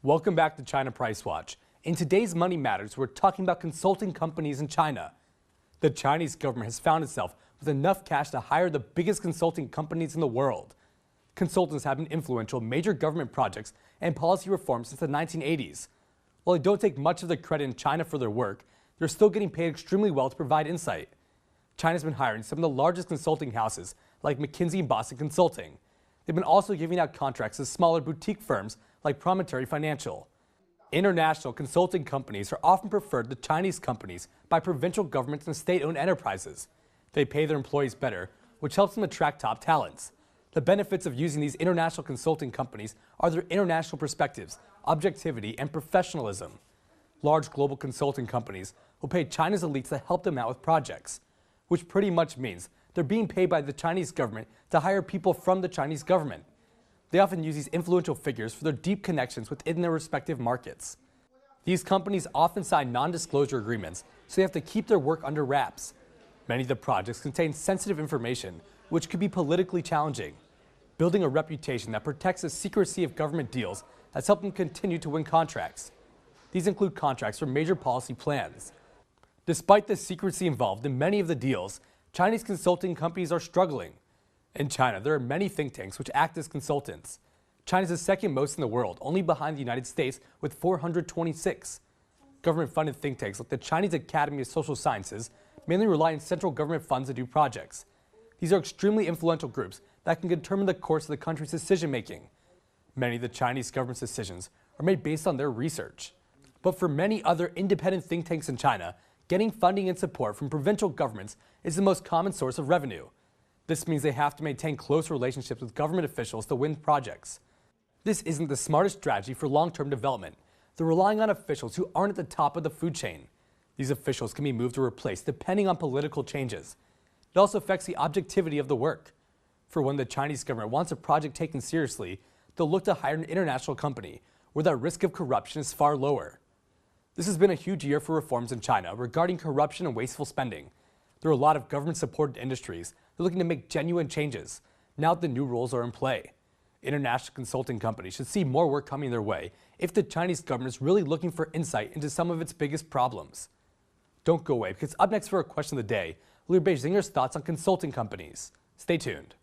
Welcome back to China Price Watch. In today's Money Matters, we're talking about consulting companies in China. The Chinese government has found itself with enough cash to hire the biggest consulting companies in the world. Consultants have been influential in major government projects and policy reforms since the 1980s. While they don't take much of the credit in China for their work, they're still getting paid extremely well to provide insight. China's been hiring some of the largest consulting houses like McKinsey and Boston Consulting. They've been also giving out contracts to smaller boutique firms like Promontory Financial. International consulting companies are often preferred to Chinese companies by provincial governments and state-owned enterprises. They pay their employees better, which helps them attract top talents. The benefits of using these international consulting companies are their international perspectives, objectivity, and professionalism. Large global consulting companies will pay China's elites to help them out with projects, which pretty much means they're being paid by the Chinese government to hire people from the Chinese government. They often use these influential figures for their deep connections within their respective markets. These companies often sign non-disclosure agreements, so they have to keep their work under wraps. Many of the projects contain sensitive information, which could be politically challenging. Building a reputation that protects the secrecy of government deals has helped them continue to win contracts. These include contracts for major policy plans. Despite the secrecy involved in many of the deals, Chinese consulting companies are struggling. In China, there are many think tanks which act as consultants. China is the second most in the world, only behind the United States with 426. Government-funded think tanks like the Chinese Academy of Social Sciences mainly rely on central government funds to do projects. These are extremely influential groups that can determine the course of the country's decision-making. Many of the Chinese government's decisions are made based on their research. But for many other independent think tanks in China, getting funding and support from provincial governments is the most common source of revenue. This means they have to maintain close relationships with government officials to win projects. This isn't the smartest strategy for long-term development. They're relying on officials who aren't at the top of the food chain. These officials can be moved or replaced depending on political changes. It also affects the objectivity of the work. For when the Chinese government wants a project taken seriously, they'll look to hire an international company where the risk of corruption is far lower. This has been a huge year for reforms in China regarding corruption and wasteful spending. There are a lot of government-supported industries that are looking to make genuine changes now that the new rules are in play. International consulting companies should see more work coming their way if the Chinese government is really looking for insight into some of its biggest problems. Don't go away, because up next for our question of the day, we'll hear Beijinger's thoughts on consulting companies. Stay tuned.